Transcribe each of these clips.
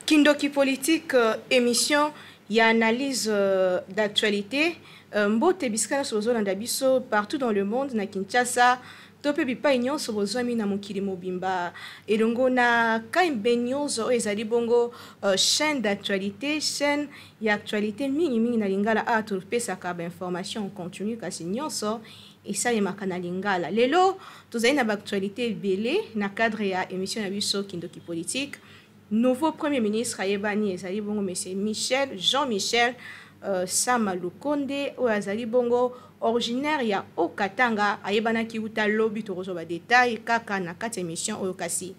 Kindoki Politique, émission, il y a analyse d'actualité. Mbote biskana sozolanda biso partout dans le monde, na Kinshasa, tope bipa inyo sobozwami na mokili mobimba. Elongo na kaimbe nyozo ezali bongo chaîne d'actualité, chaîne ya actualité mingi na lingala a topesaka ba information en continu kasi nyonso esalemaka na lingala. Lelo tozali na ba actualité belé na cadre ya émission na biso Kindoki Politique. Nouveau Premier ministre Ayebani ezali bongo monsieur Jean-Michel Sama Lukonde o azali bongo originaire ya Okatanga ayebana ki uta lobby tokozo ba détail kaka na kati émission oyo kasi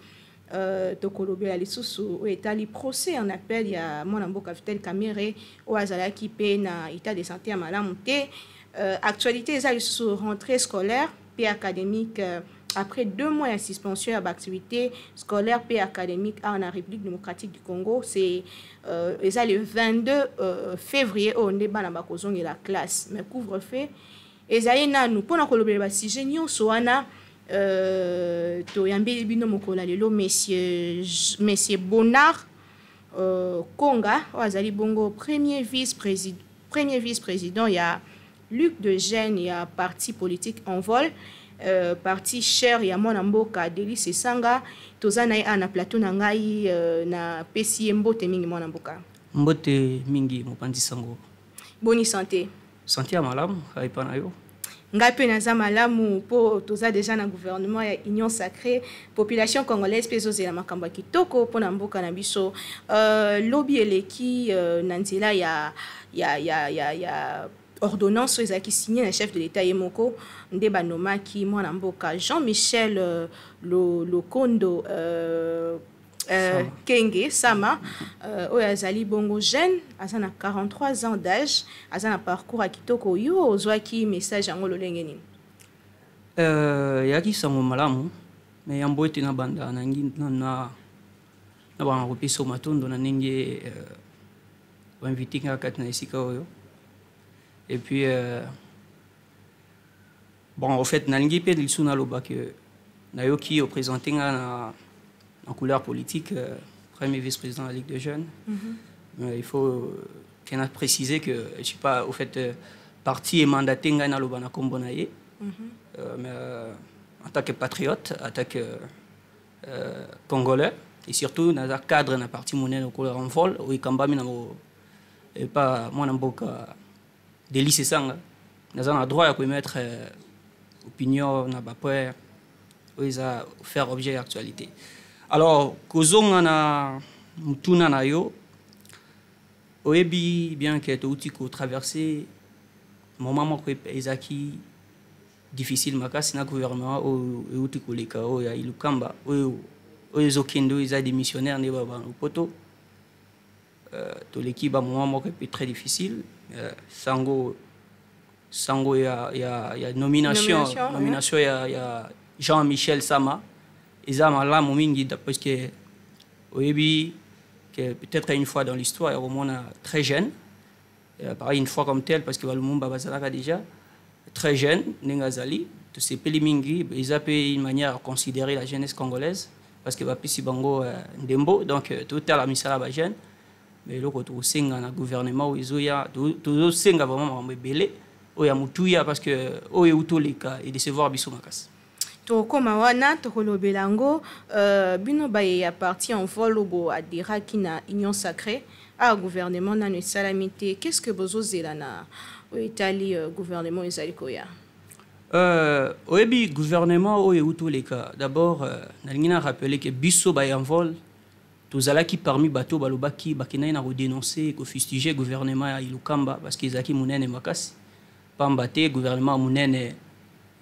tokolobela lisusu o etali procès en appel ya mwana mboka Vital Kamerhe o azalaki pe na état de santé ya malamu te. Actualité ezali lisusu rentrée scolaire pe académique après 2 mois de suspension à l'activité scolaire et académique en République démocratique du Congo, c'est le 22 février au débat na bakozong la classe. Mais couvre-feu, ezali na nous pour na kolobela ba sujet nyonso wana to yambeli bino mokola lelo monsieur Bonnard Konga azali bongo premier vice-président ya Luc de Gênes ya parti politique en vol. Parti cher ya mwana mboka Delis Esanga tozana ana plateau na ngai na pesi mbote mingi mwana mboka mbote mingi mopandi sango boni santé santé ya malamu haipa na yo ngai pe naza malamu po toza déjà na gouvernement ya Union Sacrée population congolaise pe zozela makambo kitoko po na mboka na biso lobby eleki na nzela ya ordonnance ezaki signé na chef de l'État Yemoko ndeba nomaki mwana mboka Jean-Michel Lokondo Kenge Sama oyo azali bongo jeune azana 43 ans d'âge azana parcours à kitoko yo ozwaki message yango lolenge nini yaki sango malamu mais yambo ete na banda na ba kopesa matondo na ndenge ba invité kati na esika oyo. Et puis, bon, en fait, nalingi pe lisu na loba que nayoki au présenté en couleur politique, premier vice-président de la Ligue de Jeunes. Mais il faut qu'on a précisé que je sais pas, au fait, parti est mandaté na loba na kombo na ye. Mais en tant que patriote, en tant que congolais, et surtout dans un cadre na parti monnaie de couleur en vol, où il kambami na et pas moi na mboka Delis Esanga, nous avons le droit de mettre opinion na bapoué où ils ont faire objet d'actualité. Alors, kozong na mutuna na yo, oebi bien que tu outil ko traverser moment mo ko ezaki difficile makasi na gouvernement o outil ko leka o ya ilukamba o ezokendo ils a des missionnaires ne ba poto to l'équipe ba moment mo ko très difficile. Sango il y a nomination il y a Jean-Michel Sama Isama là momingi parce que oyebi que peut-être une fois dans l'histoire il y a au moins très jeune pareil une fois comme tel parce que Lumumba bazalaka déjà très jeune Nengazali tous ces pays mingi ils appellent une manière à considérer la jeunesse congolaise parce que bapisi bango ndembo donc tout à la misala ba jeune. Mais le côté senga na gouvernement où ils ont tout senga vraiment belé ou ya mutuya parce que o eutolika et décevoir biso makas to koma wana to kolobelango bino ba ya parti en vol obo adira kina Union Sacrée à gouvernement na salamité qu'est-ce que bozo zelana o Italie gouvernement ezali koya oyebi gouvernement o eutolika d'abord na lingina rappeler que biso ba en vol tozalaki parmi bato balobaki bakena na redénoncer ko fustiger gouvernement ya Ilukamba parce qu'ils aki munene makasi pambate gouvernement munene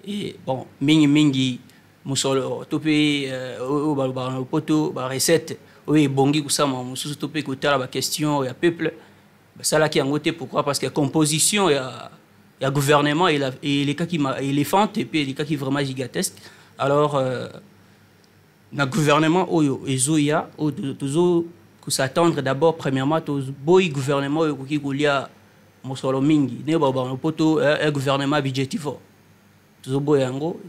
et bon mingi musolo topé o baloba poto ba recette o ebongi kusama mususu topé ko tala ba question ya peuple basalaki yangote pourquoi parce que composition ya gouvernement et les cas qui éléphante et puis les cas qui vraiment gigantesque alors le gouvernement oyo ezoya tozo s'attendre d'abord premièrement to boy gouvernement qui golia mosolo mingi ne ba poto un gouvernement budgétif tozoboyango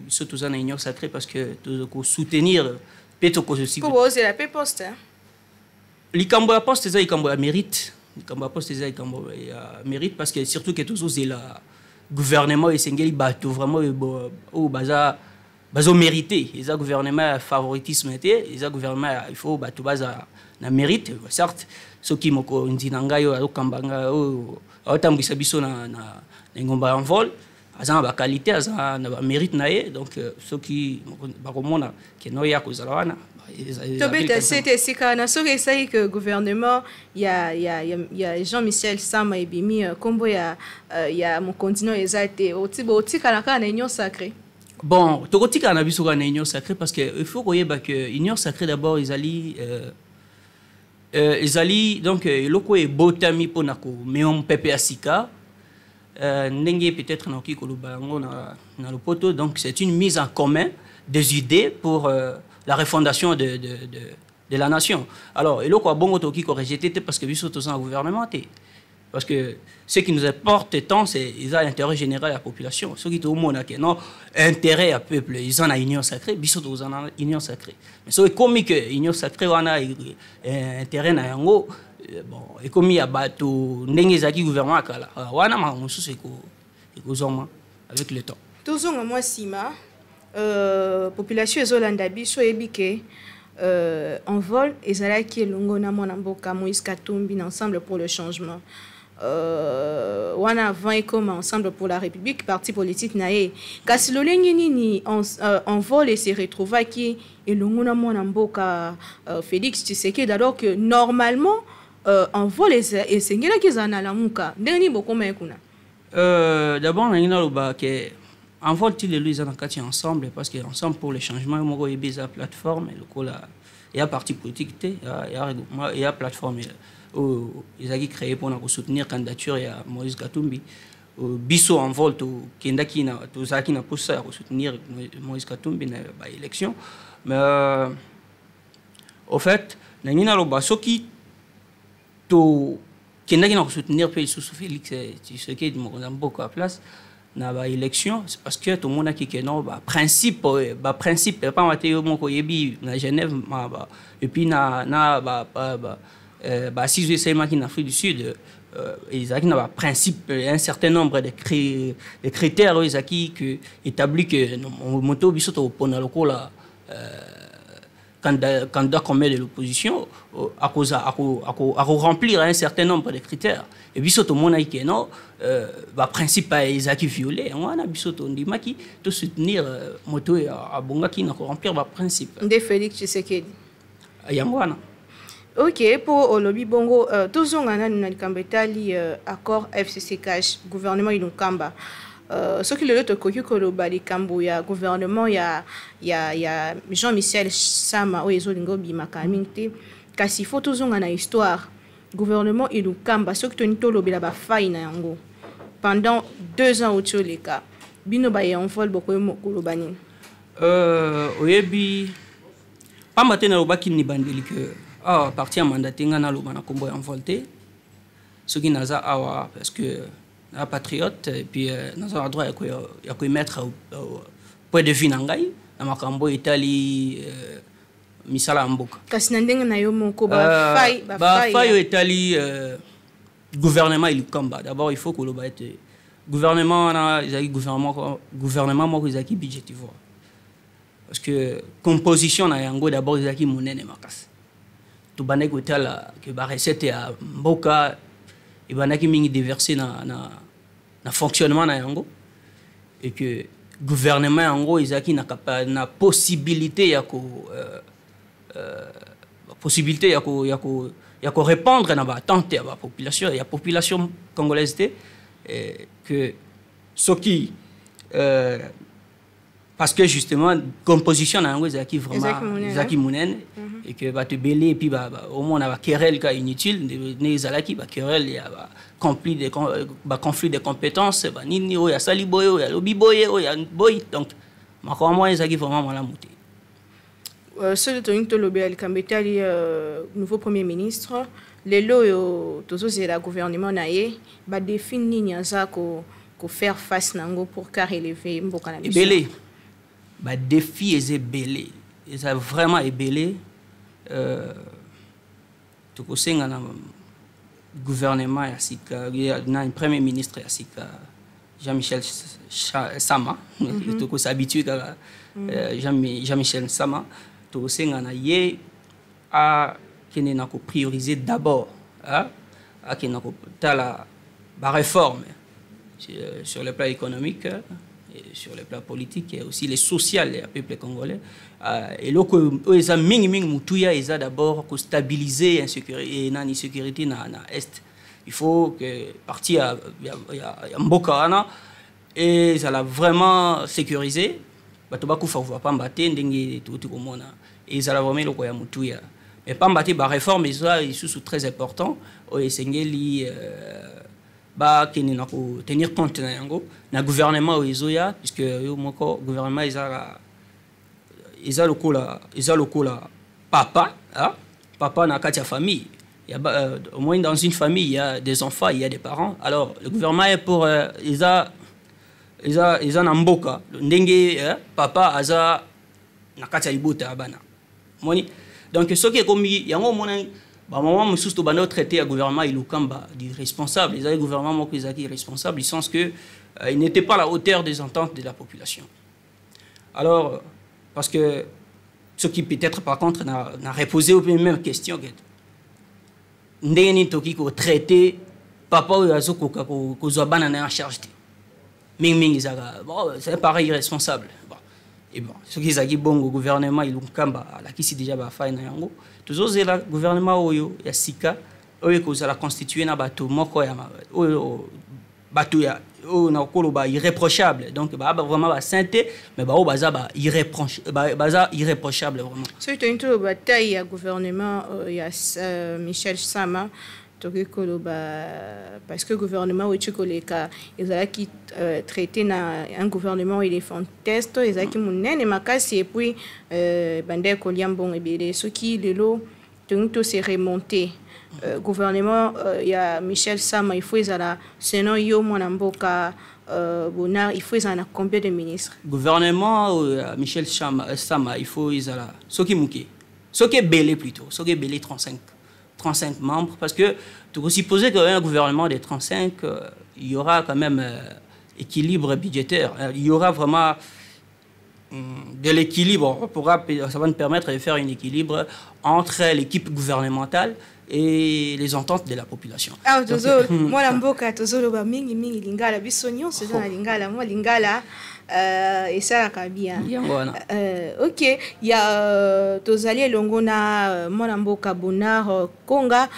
surtout ça na union sacrée parce que tozoko soutenir peut-être ko aussi pour oser la paix poste likambo ya poste ça likambo ya mérite likambo ya poste ça likambo ya mérite parce que surtout que tozoze la gouvernement esengeli bato vraiment o bazo mérité les gouvernement favoritisme té les gouvernement il faut bato baza na mérite certes soki moko ndina ngayo akambanga o atambisa biso na ngomba en vol azana ba qualité azana na ba mérite naé donc soki bakomona ke no ya kozala wana tobeta c'était sikana soki sai que gouvernement ya Jean-Michel Sama ebimi kombo ya mon continent ezate otika na kana union sacrée. Bon, tokotika na biso kana union sacrée parce que il faut koyeba que union sacrée d'abord ils allient donc loko e botami pona ko meom pepe asika ndenge peut-être na okiko lubango na lopoto donc c'est une mise en commun des idées pour la refondation de la nation. Alors loko bongo to okiko rejeté parce que biso to sans gouvernement parce que ce qui nous importe tant c'est ils ont l'intérêt général de la population ceux qui tout le monde a non intérêt à peuple ils ont la union sacrée biso to ont la union sacrée mais c'est comme que union sacrée on a intérêt na yango bon et comme il y a bateau ndenge zaki gouvernement kala wana ma mususu eko zoma avec le temps tozonga moi sima population ezolanda biso ebike en vol ezalaki elongo na mwana mboka Moïse Katumbi ensemble pour le changement wana avant comme ensemble pour la République parti politique nae kasi lolengi nini en vol et se retrouva qui elongo na mwana mboka Félix Tshisekedi alors que normalement en vol et sengela ki zana lamuka ndeni bokoma ekuna d'abord ngina loba ke en vol ti le luisa na kati ensemble parce que ensemble pour le changement moko ebeza plateforme lokola il y a parti politique il y a plateforme ils ont créé pour soutenir la candidature de Moïse Katumbi. Biso en vol, qui na poussé à soutenir Moïse Katumbi dans l'élection. Mais au fait, nous avons soki to kenda qui soutenir sous Félix Tshisekedi beaucoup à place na ba élection c'est parce que tout le monde qui non principe pas Mathéo moko yebi na Genève et puis na si je sais qui en Afrique du Sud ils ont un principe un certain nombre de critères qui établit que moto biso pour na lokola candidat comme de l'opposition à remplir un certain nombre de critères et biso tout le monde qui non principe qui violé on a biso to ndima qui to soutenir moto à bonga qui na remplir principe de Félix Tshisekedi yangwana. Ok, pour Olobi Bongo, tous on a un accord FCCH, gouvernement Inukamba. Ce qui le lot de Kolobali Kambuya, gouvernement, il y a Jean-Michel Sama, ou Ezolingo Bimakaminte, car s'il faut tous on a une histoire, gouvernement Inukamba, ce qui est tolo la faille na yango. Pendant 2 ans au Tcholeka, Bino Baye en vol beaucoup de Kolobani. Oyebi, pas maintenant au Baki ni bandeli que. Ah, parti à mandater na loba na kombo en volté ce qui naza awa parce que la patriote et puis naza droit ya ko mettre point de vue nangai na makambo itali misala mboka kasi na ndenge na yo moko ba faille itali gouvernement il combat d'abord il faut que loba ete gouvernement na izaki gouvernement moko izaki budgétivore parce que composition na yango d'abord izaki monene makasi tout bané côté là que ba recette ya mboka et banaki mingi déversé na fonctionnement na yango et que gouvernement yango izaki na possibilité ya ko répondre na ba attente ya ba population congolaise et que ce qui parce que justement composition na yango ezaki vraiment ezaki munene et que ba te belé et puis au moins na ba querelle ka inutile ne ezalaki ba querelle ya ba conflit de compétences ba nini o ya sali boyo ya lobi boye o ya boy donc makamwa ezaki vraiment malamu te ce de lobi al kambetali nouveau premier ministre lelo yo tozo la gouvernement na ye ba définir nyanza ko faire face nango pour qu'à relever mboka na biso. Belé. Bah défi est belé. Ils ont vraiment ébélé. Tout aussi dans le gouvernement Yassika, dans le premier ministre Yassika, Jean-Michel Sama, tout aussi habitué à Jean-Michel Sama, tout aussi dans le à qui n'a pas prioriser d'abord, à qui n'a pas la réforme sur le plan économique. Sur le plan politique et aussi les social des peuples congolais. Et là, ils ont ils ont d'abord stabiliser l'insécurité dans l'Est. Il faut que partie à Mbokana et ça l'a vraiment sécurisé. Mais ils ont vraiment le Moutuya. Mais pas battre la réforme, ils sont très importants. Bah qui n'a pas tenir compte na gouvernement izoya puisque le gouvernement ils a le papa papa na katia famille il y a au moins dans une famille il y a des enfants il y a des parents alors le gouvernement est pour ils a namboka ndenge papa aza na katia libota bana moni donc ce qui est comme yango mona bah moment me sous bando traité à gouvernement ilukamba irresponsable les autres gouvernements qui étaient irresponsables du sens que ils n'étaient pas à la hauteur des attentes de la population. Alors parce que ce qui peut-être par contre n'a reposé aux mêmes questions que ndeni toki ko traité papa ou azoko ko zo banana en charge ming bon c'est pareil irresponsable. Et bon, ce qui est bon au gouvernement, il a qui déjà fait na yango. Toujours le gouvernement oyo ya sika oyo ko za la constituer na bateau moko ya bateau ya na kolo ba irréprochable. Donc ba vraiment ba sainteté mais ba o baza ba irréprochable vraiment. C'est une bataille ya gouvernement ya Michel Sama. Parce que le gouvernement ils ont qui traité un gouvernement éléphant test ils ont qui et makasi et puis bandé koliambon et ce qui les lots tout s'est remonté gouvernement il y a Michel Sama il faut ils a sinon yo mwanamboka Bonar il faut ils en a combien de ministres gouvernement Michel Sama il faut ils a ce qui est belé plutôt ce qui est belé 35 membres, parce que tu peux supposer qu'un gouvernement de 35, il y aura quand même équilibre budgétaire. Il y aura vraiment de l'équilibre. Ça va nous permettre de faire un équilibre entre l'équipe gouvernementale et les ententes de la population. Ah, moi, l'amboka, tozolo mingi lingala bisonyo, c'est dans lingala, moi lingala. Et ça va bien. Ok, il y a Tozali Longona, Monamboka Bonar Konga,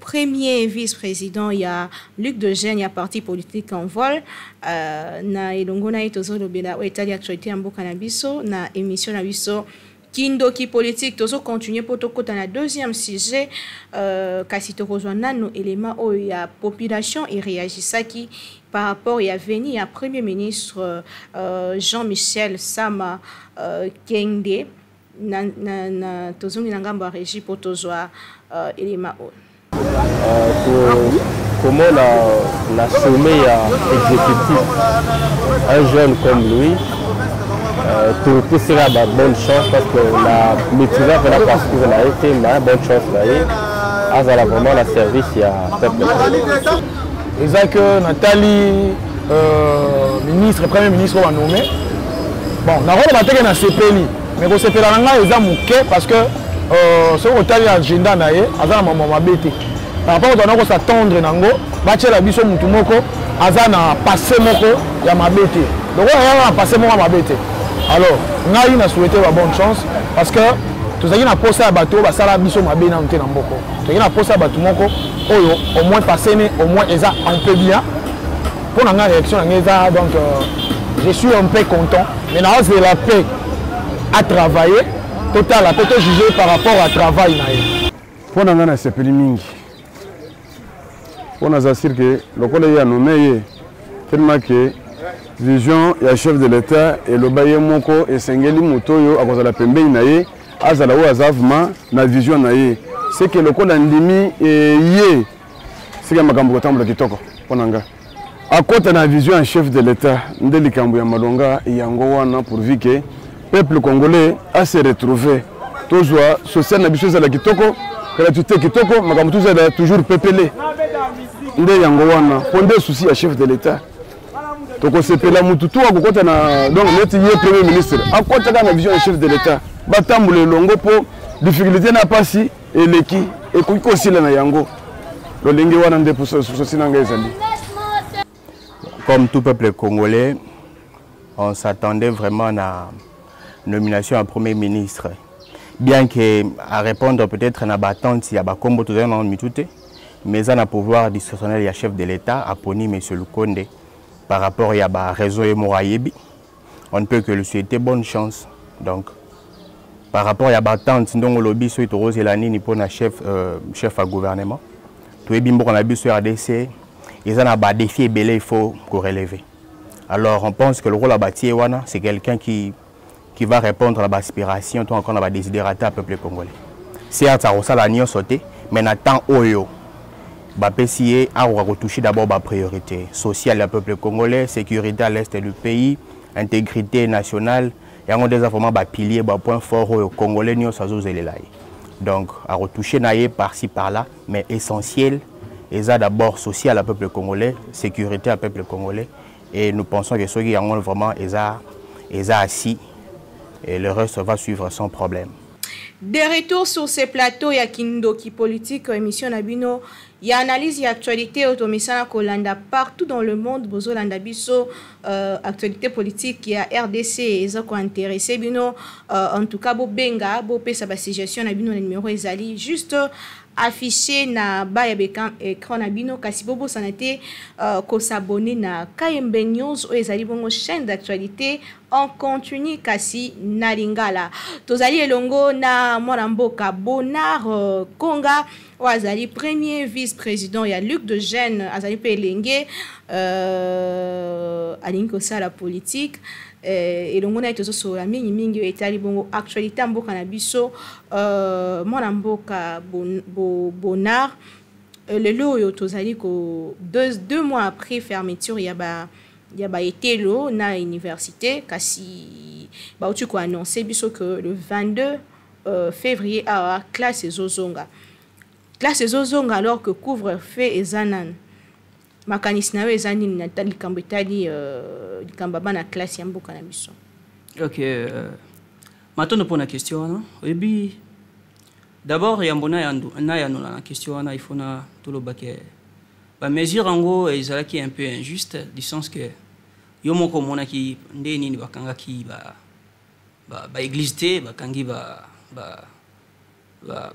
premier vice-président. Il y a Luc Degène, il y a parti politique en vol. Na Longona et Tozolo Bela, ou Italie actualité en Bokanabiso, na émission Nabiso. Kindoki politique, toujours continuer pour tout dans la deuxième sujet. Kasi to rejoindre nos éléments où il y a population et réagissait qui par rapport à venir à Premier ministre Jean-Michel Sama Kende na tozongi na ngamba régie pour toujours éléments. Comment la sommet exécutif un jeune comme lui tout sera de bonne chance parce que la maîtrise de la parcours a été une bonne chance là vraiment la service il y a peuple. C'est que Nathalie ministre premier ministre va nommer bon na rôle bateke na CPLI mais ko sepela nga eza muke parce que ce ko tali agenda na ye azana mama mabete par rapport à ko s'attendre nango bachela biso mutu moko azana passé moko ya mabete donc on a passé moko mabete. Alors, nous avons souhaité la bonne chance parce que nous avons posé à bateau, nous avons posé à bateau, nous avons posé à bateau, au moins passé, au moins un peu bien. Pour la réaction, donc je suis un peu content. Mais nous avons la paix à travailler, total, à peut juger par rapport au travail. Pour nous, c'est plus mingi. Pour nous assurer que le collègue a nommé tellement que vision ya chef de l'État et le baye moko et sengeli motoyo à cause de la pembeni naie azala ou azavma na vision naie c'est que le col andimi et yé c'est que makambo tambola kitoko ponanga à côté de la vision un chef de l'État, Ndeli Kambuya Malonga et Yango wana pourvu que le peuple congolais a se retrouvé. Toujours social na biso la kitoko, gratuité kitoko, makambo tous toujours peuplé. Ndé Yango wana pondé souci à chef de l'État. Donc on s'appelle Mututu à côté na donc net yé premier ministre. À côté de la vision un chef de l'État, batambule longo pour difficulté na pasi et leki et kuiko sila na Yango. Le lingue wana ndé pour souci na ngezali. Comme tout peuple congolais, on s'attendait vraiment à la nomination à Premier ministre. Bien qu'à répondre peut-être à la battante, il y a des combos tout dans le mais on a pouvoir discrétionnaire, il y a chef de l'État, Aponi, M. Lukonde, par rapport à la réseau et Mourayebi. On ne peut que lui souhaiter bonne chance. Donc, par rapport à la battante, nous avons lobby sur Rose et Lani, pour un chef à gouvernement. Tout est bien pour la sur RDC. Ils ont un défi belé, il faut relever. Alors on pense que le rôle à bâtir, c'est quelqu'un qui va répondre à l'aspiration, tout encore à la désidérata au peuple congolais. Certes, ça a été sauté, mais n'attend Oyo. Bapessier a retouché d'abord la priorité sociale du peuple congolais, sécurité à l'est du pays, intégrité nationale. Il y a des informations, des piliers, des points forts au Congolais, donc à retoucher par-ci par-là, mais essentiel. Et ça d'abord social au peuple congolais, sécurité au peuple congolais. Et nous pensons que ceux qui ont vraiment assis, et le reste va suivre sans problème. Des retours sur ces plateaux, il y a Kindoki politique, émission Nabino, il y a analyse, il y a actualité, automisana Kolanda partout dans le monde, Bozo Landabiso, actualité politique, il y a RDC, ils ont intéressé, Bino, en tout cas, Benga, Bopé, sa suggestion, Nabino, le numéro Ezali, juste affiché na baya écran na bino kasi bobo sanate ko s'abonner na KMB News ou ezali bongo chaîne d'actualité en continu kasi na lingala tozali elongo na Mwanamboka Bonard Konga ou azali premier vice-président ya Luc de Gênes azali pe elenge alingi kosala politique et donc on a été sur la mingi etali bongo actualité mboka na biso Mwanamboka Bonard le lo tozali ko deux mois après fermeture ya ba etelo na université kasi ba utu ko annoncer biso que le 22 février à classe Zozonga alors que couvre-feu ezanan makanisi nawe ezani na likambo etali likambo bana classe ya mboka na biso. Ok, maintenant pour la question et puis d'abord yambona na ya la question il faut na tout le baquet ba mesure en gros ezala qui est un peu injuste du sens que yo moko mona ki ndeni ni bakanga ki ba église te bakangi ba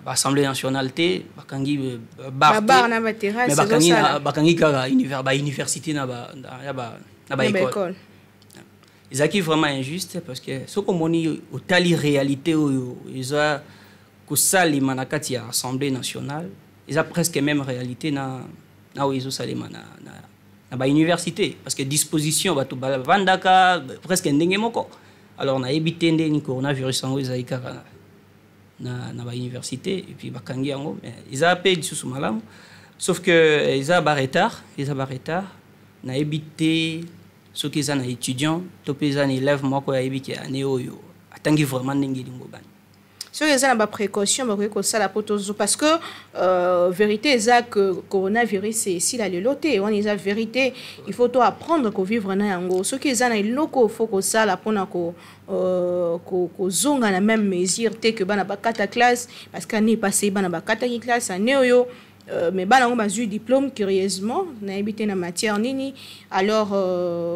Assemblée nationale te bakangi bar na ba terrasse mais bakangi ka université na ba école. Ils acquis vraiment injuste parce que ce qu'on moni au tali réalité ils ont que ça les manakati à Assemblée nationale ils ont presque même réalité na où ils ont salé na ba université parce que disposition ba to vandaka presque ndenge moko alors on a évité ndeni coronavirus en ils aikara na ba université et puis bakangi yango ils a appelé sous malamu sauf que ils a retard na évité ceux qui sont étudiants topé les élèves moko ya évité année oyo atangi vraiment ndenge lingoban ceux qui ont ba précaution ba ko sala potozo parce que vérité est que coronavirus c'est ici là le loté on est vérité il faut to apprendre ko vivre na yango ceux qui ont loko faut ko sala pona ko zonga na même mesure te que bana bakata classe parce qu'année passée bana bakata classe année oyo mais bana ngoma eu diplôme curieusement na habité na matière nini alors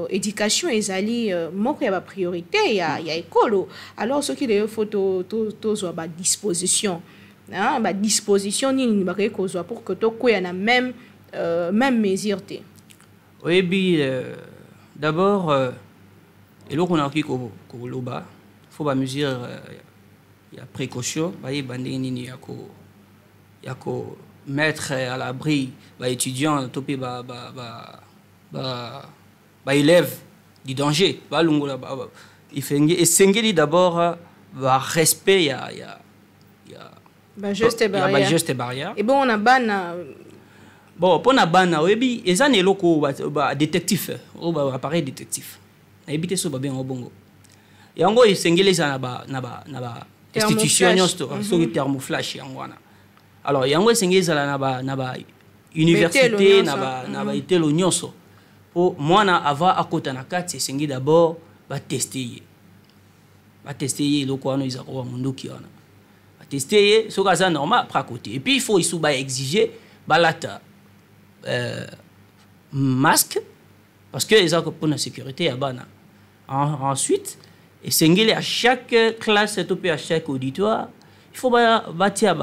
éducation ezali moko ya ba priorité ya école alors ce qui les photo to zo ba disposition ba disposition nini ba ko zo pour que to ko ya na même mesure te oui bi d'abord et là on a qui ko loba faut ba mesure ya précaution ba yebande nini ya ko mettre à l'abri les étudiants topé élèves du danger il fait et d'abord respect il y a geste barrière barrière et bon on a ban bon pour na bana oyebi eza na eloko ba détectif o ba appareil détectif na ebite so ba bien obongo yango esengeli eza na ba institution nyonso soki thermoflash yango wana alors yango esengeli eza na ba université na ba etelo nyonso po mwana ava akota na kati esengeli d'abord ba tester eloko wana eza ko munduki wana ba tester soki aza normal après à côté et puis il faut isuba exiger balata masque parce que eza pour la sécurité ya bana ensuite et sengeli à chaque classe à chaque auditoire il faut bâtir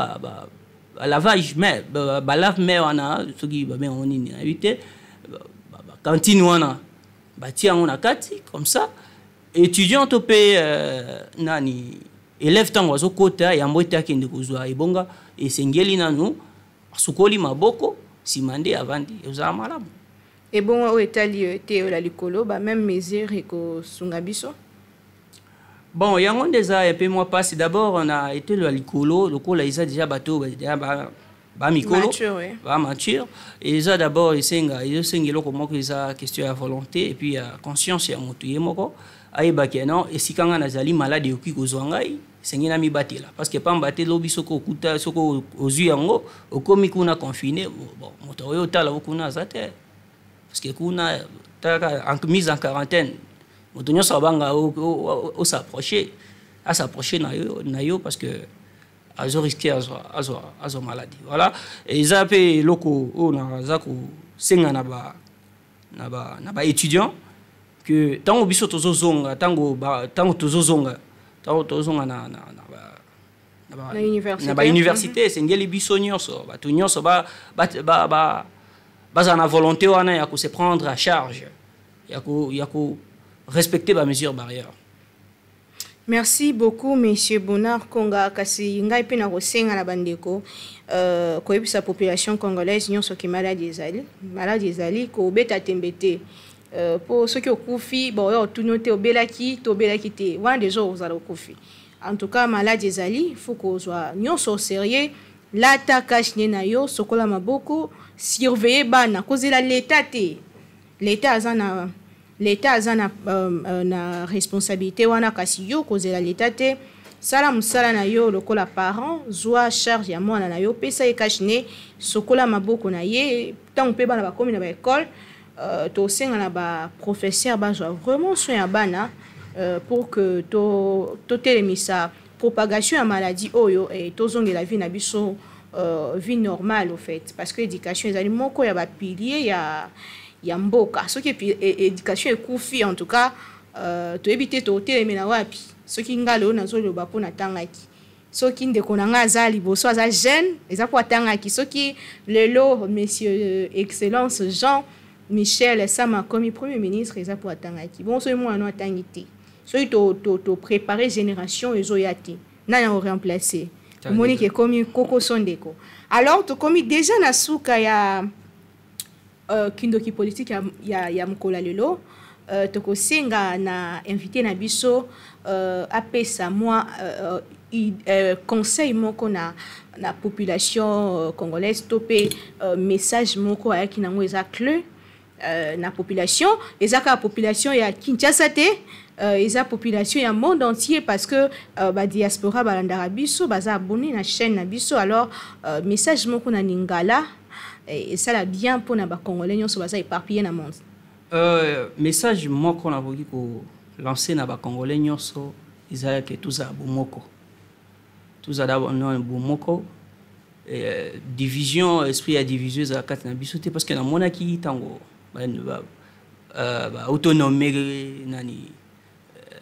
lavage mais lave mais wana soki ba bien on ni invité cantine wana bâtir on a kati comme ça étudiant topé nani élève tango zo kota ya mbota kende kozwa ebonga et sengeli nanu sukoli maboko simande avandi eza malamu et bon au etali te la likolo ba même mesure ko sunga biso. Bon, yango ndeza et puis moi passe d'abord on a été le likolo lokola isa déjà bateau ba mikolo ba mature et ça d'abord isenga loko moko isa question ya volonté et puis ya conscience ya motu yemoko ayeba keno esikanga nazali malade yoki kozwa ngai sengi na mibatela parce que pamba te lobi soko okuta soko ozui yango okomi kuna confiné bon moto oyo tala okuna zate parce que kuna taka mise en quarantaine moto nyonso abanga o s'approcher na yo parce que azo risquer azo maladie voilà et ça pe loko on za ko senga na ba étudiant que tango biso tozozonga tango tozozonga na ba université sengeli biso nyonso bato nyonso baza na volonté wana ya ko se prendre à charge ya ko respecter ba mesures barrières. Merci beaucoup monsieur Bonnard Konga kasi ngai pe na kosenga na bandeko ko yebisa population congolaise nyonso ki maladie ezali ko beta tembete pour ceux qui okufi bon yo tunote obelaki te wana déjà ozala okufi en tout cas maladie ezali faut ko zwa nyonso au sérieux lata kashne na yo sokola maboko surveiller bana kozela l'état azana na responsabilité wana kasi yo kozela l'état te sala musala na yo lokola parent zwa charge ya mwana na yo pesa e kashne sokola maboko na ye tant pe bana ba komi na ba école to senga na ba professeur bazwa vraiment soin ya bana pour que to telemisa propagation ya maladie oyo et tozonge la vie na biso vie normale au fait parce que l'éducation ezali moko ya ba pilier ya mboka soki éducation ekufi en tout cas to éviter to telemena wapi soki ngalo nazoloba po na tangaki soki ndeko na nga azali boso azali jeune eza po atangaki soki lelo monsieur excellence Jean Michel Sama comme premier ministre eza po atangaki bon so moi no atangiti soki to préparer génération ezoyati na ya remplacer Monique comme Koko Sondeko alors to comme déjà na suka ya kindoki politique ya mkola lelo toko senga na invité na biso apesa moi conseil moko na population congolaise topé message moko ayaki nango eza clé na population ezaka population ya Kinshasa te eza population ya monde entier parce que ba diaspora balandaka biso baza abonné na chaîne na biso alors message moko na Lingala et ça la bien pour na ba congolais nyonso baza éparpillé na monde message moko na voki ko lancer na ba congolais nyonso ezala ke tuza bomoko tuza d'abord non bomoko division esprit ya division za kat na biso te parce que na monaki tango ba autonomie nani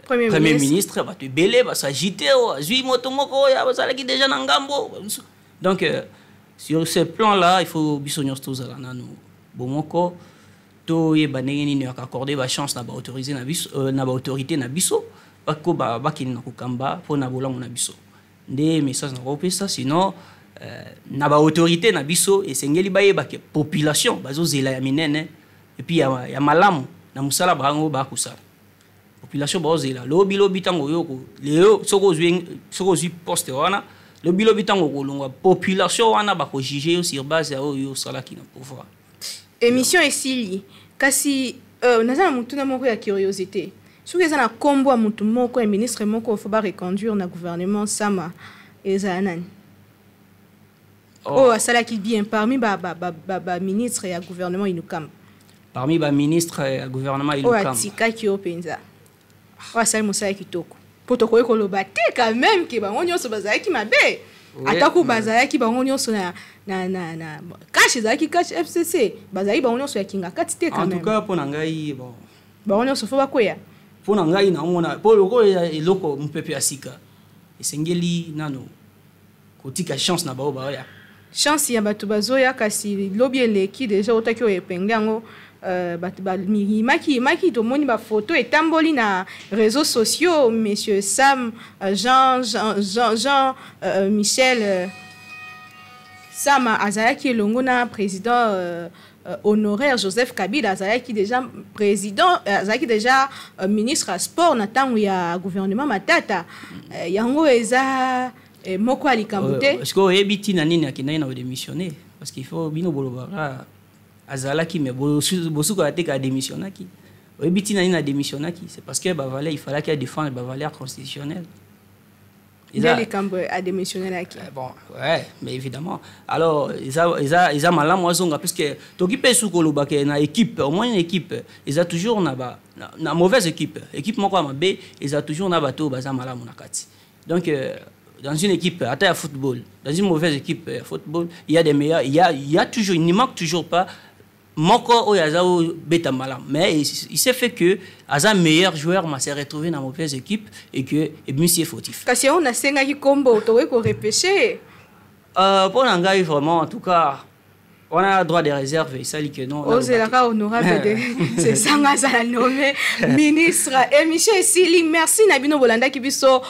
premier ministre va te belé va s'agiter azui moto moko ya bazala ki déjà na ngambo donc sur ce plan là il faut biso nyonso tozala nanu bomoko to yeba ndenge nini accorder ba chance na ba autoriser na biso na ba autorité na biso bako bakini na kokamba po na bolango na biso nde message na kopesa sinon na ba autorité na biso esengeli bayeba ke population bazozela ya minene et puis ya malamu na musala bango bakusala population bazozela lobi tango yoko leo soko zui poste wana le bilobi tango kolongwa population wana bako juger sur base ya oyo salaki na pouvoir. Émission esili kasi nazana mutuna moko ya curiosité. Soki eza na kombo ya mutu moko ya ministre moko faut ba reconduire na gouvernement sama eza nani? Oh, asalaki bien parmi ba ministre ya gouvernement Inukamba. Parmi ba ministre ya gouvernement Inukamba. Oh, atika ki openza. Oh, asali mosala kitoko. Potoko ekoloba te quand même ke bango nyonso bazalaki mabe. Atako bazalaki bango nyonso na cash ezalaki cash FCC. Bazalaki bango nyonso ya kinga kati te quand même. En tout cas pour ngai bon. Bango nyonso faut bakoya. Pour ngai na mona pour loko eloko mpepe ya sika. Esengeli nano kotika chance na bao ba ya. Chance ya batu bazoya kasi lobi eleki déjà otaki o epenge yango batu ba maki to moni ba photo etamboli na réseaux sociaux monsieur Sam Jean Michel Sama azalaki longo na président honoraire Joseph Kabila azalaki déjà président azalaki déjà ministre à sport na tango ya gouvernement Matata yango eza moko alikambute parce que oyebiti na nini akina na démissionner parce qu'il faut bino bolobara azalaki mais bosuko ateka démissionnaki oyebiti na nini na démissionnaki c'est parce que ba valeur il fallait qu'il défendre ba valeur constitutionnelle. Il a les cambo a démissionné là qui bon ouais mais évidemment alors ils a malamu wazonga parce que tokipe sukolo ba ke na équipe au moins une équipe ils a toujours na mauvaise équipe moko mabe ils a toujours na bato baza malamu na kati donc dans une équipe à football, dans une mauvaise équipe football, il y a des meilleurs, il y a toujours, il ne manque toujours pas Moko Oyazao Beta Malam. Mais il s'est fait que Aza meilleur joueur m'a s'est retrouvé dans la mauvaise équipe et que monsieur fautif. Parce qu'on a 5 combo, tu veux qu'on repêcher. Pour Nangaï vraiment en tout cas on a droit de réserve et ça dit que non. C'est la honorable de c'est ça nga nommé ministre et Michel Sili merci Nabino Bolanda Kibiso.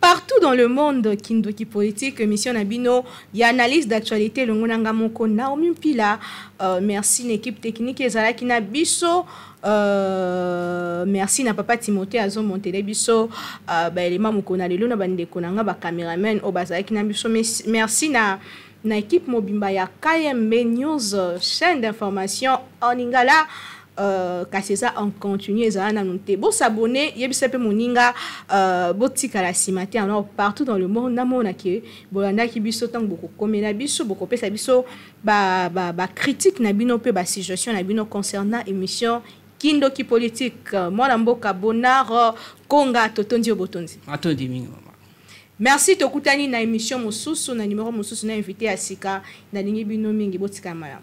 Partout dans le monde, Kindoki politique, émission Nabino, il y a analyse d'actualité, le Ngonanga Moko, Naomi Pila, merci l'équipe technique, Ezala Kinabiso, merci na papa Timothée Azo Montele Biso, élément Moko na lelo na bande konanga ba cameraman Obazala Kinabiso, merci na équipe Mobimba ya KMB News, chaîne d'information en Ingala. Kasi ça en continu ezala na nunte bo s'abonner yebisepe moninga botika la simate alors partout dans le monde na mona ke bolanda ki biso tang boko komela biso boko pesa biso ba critique na bino pe ba suggestion na bino concernant émission Kindoki politique moi mboka Bonar Konga totondi obotonzi atondi mingi mama. Merci tokutani na émission mosusu na numéro mosusu na invité à Sika na lingi bino mingi botika mala.